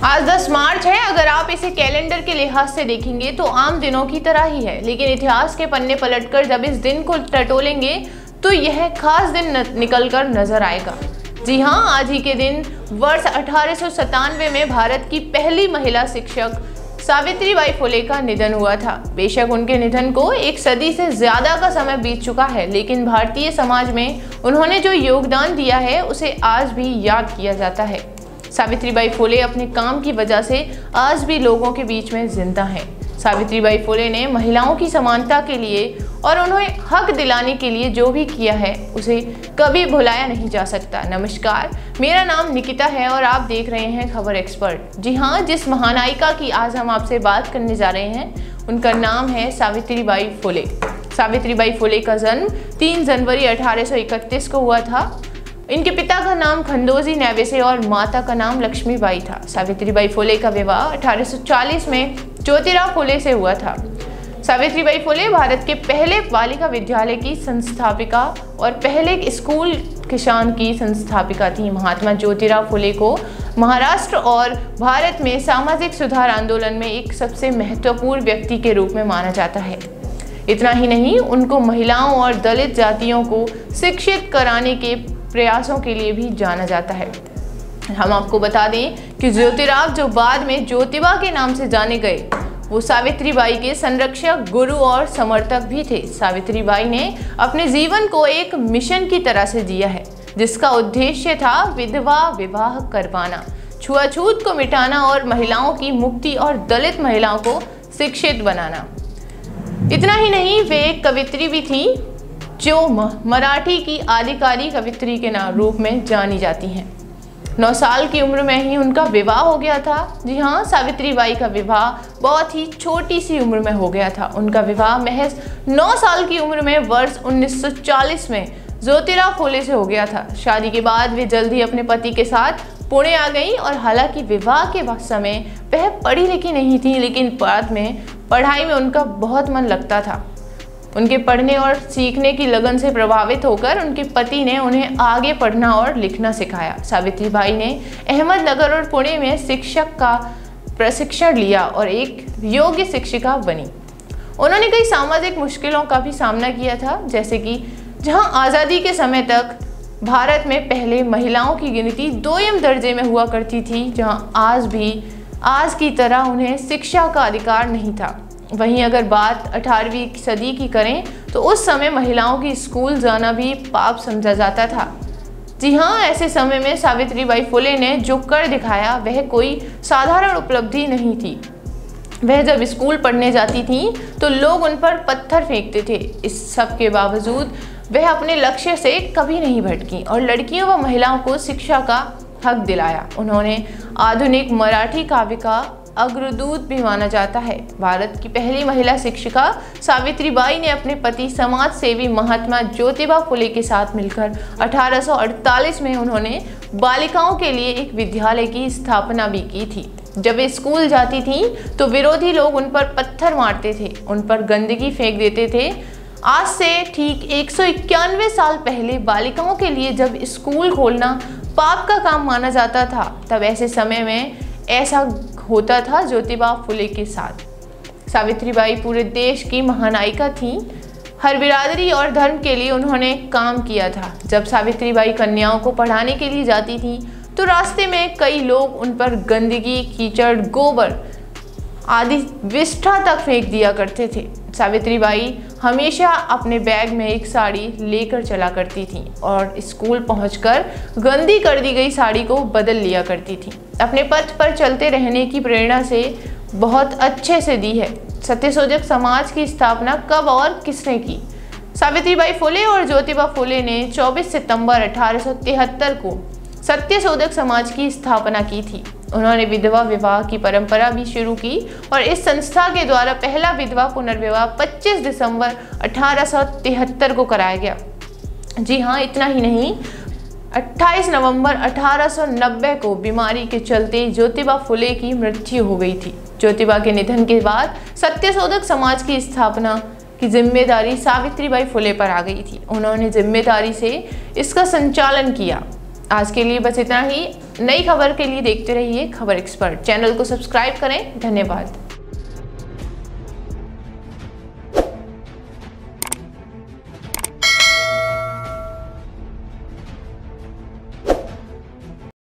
आज 10 मार्च है। अगर आप इसे कैलेंडर के लिहाज से देखेंगे तो आम दिनों की तरह ही है, लेकिन इतिहास के पन्ने पलटकर जब इस दिन को टटोलेंगे तो यह खास दिन निकल कर नजर आएगा। जी हाँ, आज ही के दिन वर्ष 1897 में भारत की पहली महिला शिक्षक सावित्रीबाई फुले का निधन हुआ था। बेशक उनके निधन को एक सदी से ज्यादा का समय बीत चुका है, लेकिन भारतीय समाज में उन्होंने जो योगदान दिया है उसे आज भी याद किया जाता है। सावित्रीबाई फुले अपने काम की वजह से आज भी लोगों के बीच में जिंदा हैं। सावित्रीबाई फुले ने महिलाओं की समानता के लिए और उन्हें हक दिलाने के लिए जो भी किया है उसे कभी भुलाया नहीं जा सकता। नमस्कार, मेरा नाम निकिता है और आप देख रहे हैं खबर एक्सपर्ट। जी हाँ, जिस महानायिका की आज हम आपसे बात करने जा रहे हैं उनका नाम है सावित्रीबाई फुले। सावित्रीबाई फुले का जन्म 3 जनवरी 1831 को हुआ था। इनके पिता का नाम खंडोजी नेवेसे और माता का नाम लक्ष्मीबाई था। सावित्रीबाई फुले का विवाह 1840 में ज्योतिराव फुले से हुआ था। सावित्रीबाई फुले भारत के पहले बालिका विद्यालय की संस्थापिका और पहले स्कूल किसान की संस्थापिका थी। महात्मा ज्योतिराव फुले को महाराष्ट्र और भारत में सामाजिक सुधार आंदोलन में एक सबसे महत्वपूर्ण व्यक्ति के रूप में माना जाता है। इतना ही नहीं, उनको महिलाओं और दलित जातियों को शिक्षित कराने के प्रयासों के लिए भी जाना जाता है। हम आपको बता दें कि ज्योतिराव, जो बाद में ज्योतिबा के नाम से जाने गए, वो सावित्रीबाई के संरक्षक, गुरु और समर्थक भी थे। सावित्रीबाई ने अपने जीवन को एक मिशन की तरह से जिया है, जिसका उद्देश्य था विधवा विवाह करवाना, छुआछूत को मिटाना और महिलाओं की मुक्ति और दलित महिलाओं को शिक्षित बनाना। इतना ही नहीं, वे एक कवित्री भी थी जो मराठी की आदिकारी कवित्री के नाम रूप में जानी जाती हैं। 9 साल की उम्र में ही उनका विवाह हो गया था। जी हाँ, सावित्रीबाई का विवाह बहुत ही छोटी सी उम्र में हो गया था। उनका विवाह महज 9 साल की उम्र में वर्ष 1940 में ज्योतिराव फुले से हो गया था। शादी के बाद वे जल्द ही अपने पति के साथ पुणे आ गई और हालांकि विवाह के समय वह पढ़ी लिखी नहीं थी, लेकिन बाद में पढ़ाई में उनका बहुत मन लगता था। उनके पढ़ने और सीखने की लगन से प्रभावित होकर उनके पति ने उन्हें आगे पढ़ना और लिखना सिखाया। सावित्रीबाई ने अहमदनगर और पुणे में शिक्षक का प्रशिक्षण लिया और एक योग्य शिक्षिका बनी। उन्होंने कई सामाजिक मुश्किलों का भी सामना किया था, जैसे कि जहां आज़ादी के समय तक भारत में पहले महिलाओं की गिनती 2ym दर्जे में हुआ करती थी, जहां आज की तरह उन्हें शिक्षा का अधिकार नहीं था। वहीं अगर बात 18वीं सदी की करें तो उस समय महिलाओं की स्कूल जाना भी पाप समझा जाता था। जी हाँ, ऐसे समय में सावित्रीबाई फुले ने जो कर दिखाया वह कोई साधारण उपलब्धि नहीं थी। वह जब स्कूल पढ़ने जाती थी तो लोग उन पर पत्थर फेंकते थे। इस सब के बावजूद वह अपने लक्ष्य से कभी नहीं भटकी और लड़कियों व महिलाओं को शिक्षा का हक दिलाया। उन्होंने आधुनिक मराठी काव्य का अग्रदूत भी माना जाता है। भारत की पहली महिला शिक्षिका सावित्रीबाई ने अपने पति समाज सेवी महात्मा ज्योतिबा फुले के साथ मिलकर 1848 में उन्होंने बालिकाओं के लिए एक विद्यालय की स्थापना भी की थी। जब वे स्कूल जाती थीं तो विरोधी लोग उन पर पत्थर मारते थे, उन पर गंदगी फेंक देते थे। आज से ठीक 191 साल पहले बालिकाओं के लिए जब स्कूल खोलना पाप का काम माना जाता था, तब ऐसे समय में ऐसा होता था ज्योतिबा फुले के साथ। सावित्रीबाई पूरे देश की महानायिका थीं। हर बिरादरी और धर्म के लिए उन्होंने काम किया था। जब सावित्रीबाई कन्याओं को पढ़ाने के लिए जाती थीं तो रास्ते में कई लोग उन पर गंदगी, कीचड़, गोबर आदि विष्ठा तक फेंक दिया करते थे। सावित्रीबाई हमेशा अपने बैग में एक साड़ी लेकर चला करती थी और स्कूल पहुंचकर गंदी कर दी गई साड़ी को बदल लिया करती थी। अपने पथ पर चलते रहने की प्रेरणा से बहुत अच्छे से दी है। सत्यशोधक समाज की स्थापना कब और किसने की? सावित्रीबाई फुले और ज्योतिबा फुले ने 24 सितंबर 1873 को सत्यशोधक समाज की स्थापना की थी। उन्होंने विधवा विवाह की परंपरा भी शुरू की और इस संस्था के द्वारा पहला विधवा पुनर्विवाह 25 दिसंबर 1873 को कराया गया। जी हाँ, इतना ही नहीं, 28 नवंबर 1890 को बीमारी के चलते ज्योतिबा फुले की मृत्यु हो गई थी। ज्योतिबा के निधन के बाद सत्यशोधक समाज की स्थापना की जिम्मेदारी सावित्रीबाई फुले पर आ गई थी। उन्होंने जिम्मेदारी से इसका संचालन किया। आज के लिए बस इतना ही। नई खबर के लिए देखते रहिए खबर एक्सपर्ट। चैनल को सब्सक्राइब करें। धन्यवाद।